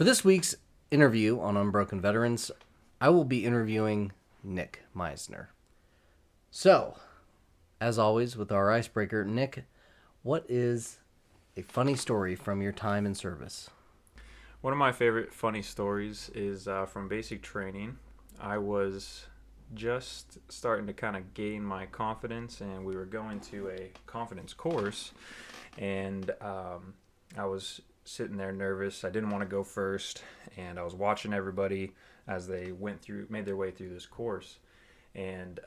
For this week's interview on Unbroken Veterans, I will be interviewing Nick Meissner. So, as always with our icebreaker, Nick, what is a funny story from your time in service? One of my favorite funny stories is from basic training. I was just starting to kind of gain my confidence, and we were going to a confidence course, and I was sitting there nervous. I didn't want to go first, and I was watching everybody as they made their way through this course, and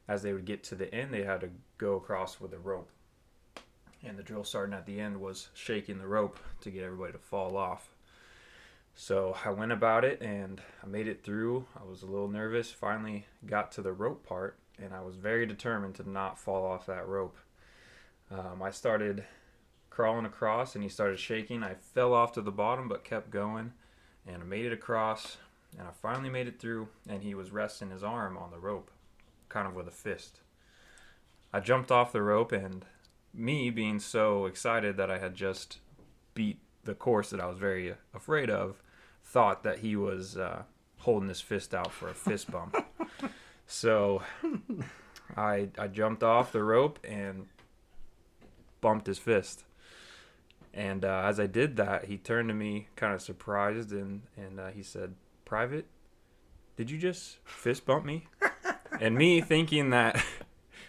as they would get to the end, they had to go across with a rope. And the drill sergeant at the end was shaking the rope to get everybody to fall off. So I went about it and I made it through. I was a little nervous, finally got to the rope part, and I was very determined to not fall off that rope. I started crawling across and he started shaking. I fell off to the bottom but kept going, and I made it across, and I finally made it through, and he was resting his arm on the rope, kind of with a fist. I jumped off the rope, and me being so excited that I had just beat the course that I was very afraid of, thought that he was holding his fist out for a fist bump. So I jumped off the rope and bumped his fist. And as I did that, he turned to me kind of surprised, and he said, "Private, did you just fist bump me?" And me thinking that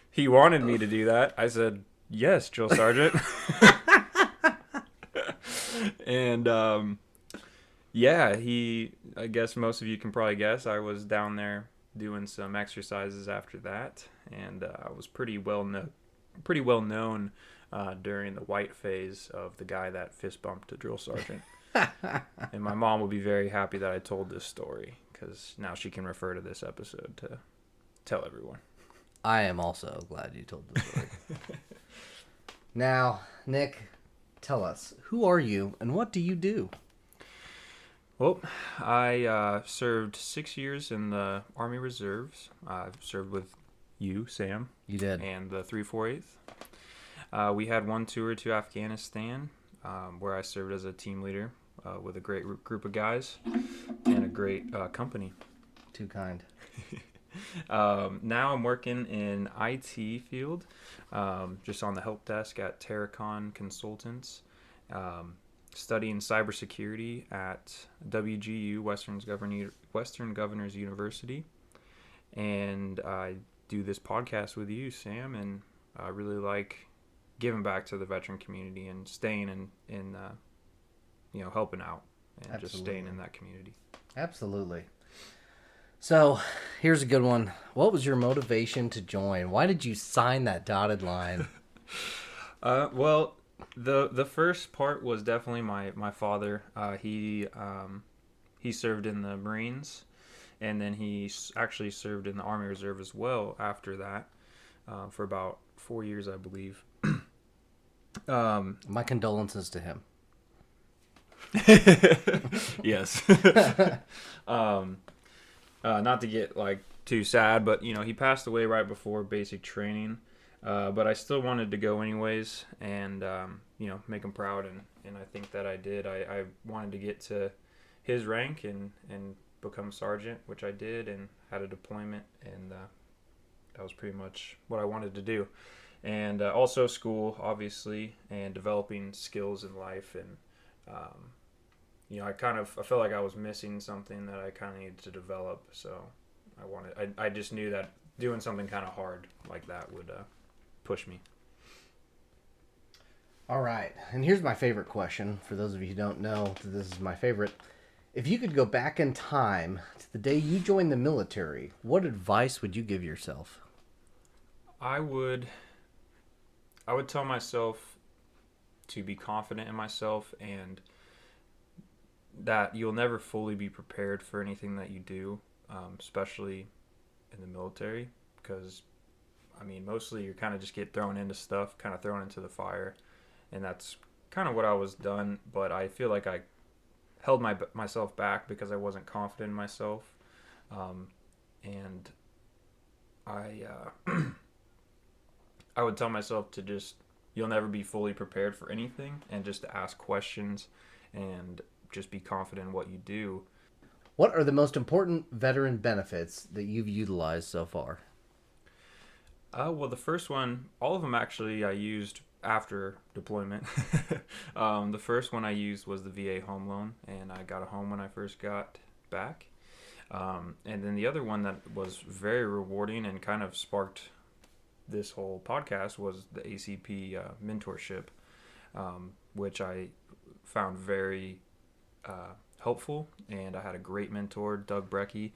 he wanted me to do that, I said, "Yes, Drill Sergeant." And I guess most of you can probably guess, I was down there doing some exercises after that, and I was pretty well known during the white phase of the guy that fist bumped a drill sergeant. And my mom will be very happy that I told this story, because now she can refer to this episode to tell everyone. I am also glad you told the story. Now, Nick, tell us, who are you and what do you do? Well, I served 6 years in the Army Reserves. I've served with you, Sam. You did. And the 348th. We had one tour to Afghanistan, where I served as a team leader with a great group of guys and a great company. Too kind. Now I'm working in IT field, just on the help desk at Terracon Consultants, studying cybersecurity at WGU, Western Governors University, and I do this podcast with you, Sam, and I really like giving back to the veteran community and staying in helping out and Absolutely. Just staying in that community. Absolutely. So, here's a good one. What was your motivation to join? Why did you sign that dotted line? Well, the first part was definitely my father. He served in the Marines, and then he actually served in the Army Reserve as well after that, for about 4 years, I believe. My condolences to him. Yes. Not to get too sad, but he passed away right before basic training. But I still wanted to go anyways, and make him proud, and I think that I did. I wanted to get to his rank and become sergeant, which I did, and had a deployment, and that was pretty much what I wanted to do. And also school, obviously, and developing skills in life, and I felt like I was missing something that I kind of needed to develop. So I just knew that doing something kind of hard like that would push me. All right. And here's my favorite question. For those of you who don't know, this is my favorite. If you could go back in time to the day you joined the military, what advice would you give yourself? I would tell myself to be confident in myself, and that you'll never fully be prepared for anything that you do, especially in the military, because mostly you kind of just get thrown into stuff, kind of thrown into the fire, and that's kind of what I was done. But I feel like I held myself back because I wasn't confident in myself, and I would tell myself to just, you'll never be fully prepared for anything, and just to ask questions and just be confident in what you do. What are the most important veteran benefits that you've utilized so far? Well, the first one, all of them actually I used after deployment. The first one I used was the VA home loan, and I got a home when I first got back. And then the other one that was very rewarding and kind of sparked this whole podcast was the ACP mentorship, which I found very helpful. And I had a great mentor, Doug Brecky,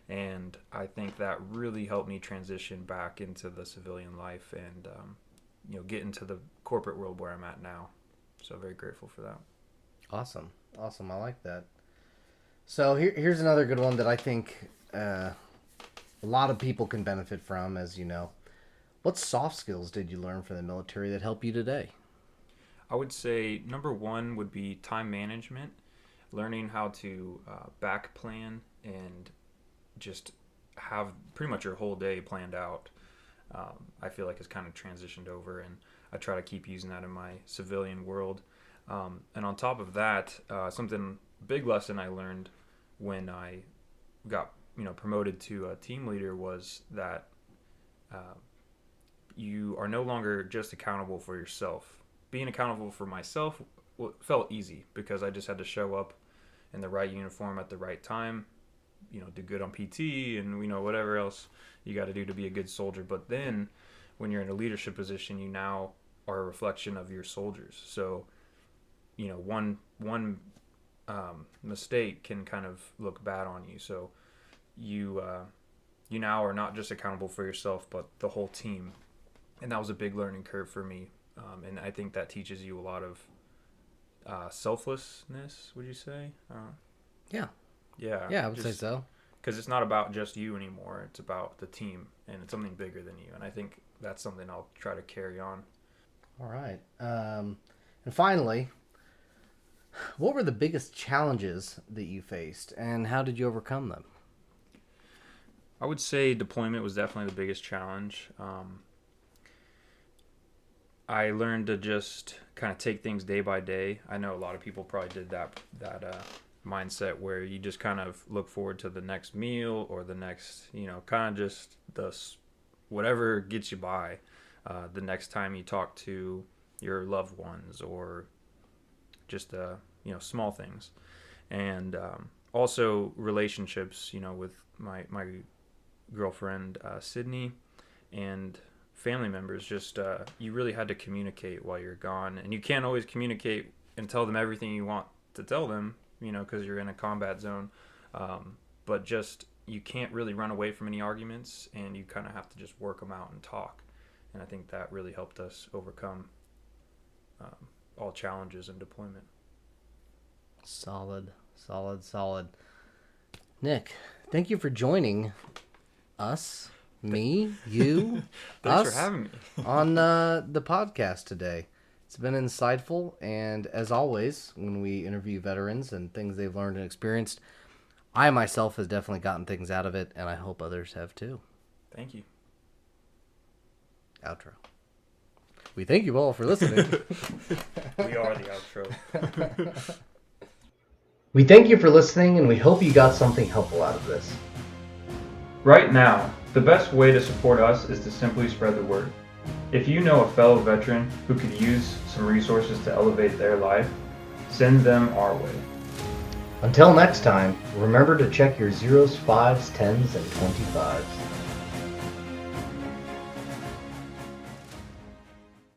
and I think that really helped me transition back into the civilian life and get into the corporate world where I'm at now. So very grateful for that. Awesome. I like that. So here's another good one that I think a lot of people can benefit from, as you know. What soft skills did you learn from the military that help you today? I would say number one would be time management, learning how to back plan and just have pretty much your whole day planned out. I feel like it's kind of transitioned over, and I try to keep using that in my civilian world. And on top of that, big lesson I learned when I got promoted to a team leader was that you are no longer just accountable for yourself. Being accountable for myself felt easy because I just had to show up in the right uniform at the right time, do good on PT and whatever else you got to do to be a good soldier. But then when you're in a leadership position, you now are a reflection of your soldiers. So one mistake can kind of look bad on you. So you now are not just accountable for yourself, but the whole team. And that was a big learning curve for me. And I think that teaches you a lot of selflessness, would you say? Yeah. Yeah, I would say so. Because it's not about just you anymore. It's about the team, and it's something bigger than you. And I think that's something I'll try to carry on. All right. And finally, what were the biggest challenges that you faced, and how did you overcome them? I would say deployment was definitely the biggest challenge. I learned to just kind of take things day by day. I know a lot of people probably did that mindset where you just kind of look forward to the next meal or the next, kind of just whatever gets you by. The next time you talk to your loved ones or just, small things. And also relationships, with my girlfriend, Sydney, and family members. Just you really had to communicate while you're gone, and you can't always communicate and tell them everything you want to tell them, because you're in a combat zone. But just you can't really run away from any arguments, and you kind of have to just work them out and talk. And I think that really helped us overcome all challenges in deployment. Solid. Nick, thank you for joining us. Me, you, Thanks us, for having me on the podcast today. It's been insightful, and as always, when we interview veterans and things they've learned and experienced, I myself has definitely gotten things out of it, and I hope others have too. Thank you. Outro. We thank you all for listening. We are the outro. We thank you for listening, and we hope you got something helpful out of this. Right now, the best way to support us is to simply spread the word. If you know a fellow veteran who could use some resources to elevate their life, send them our way. Until next time, remember to check your 0s, 5s, 10s, and 25s.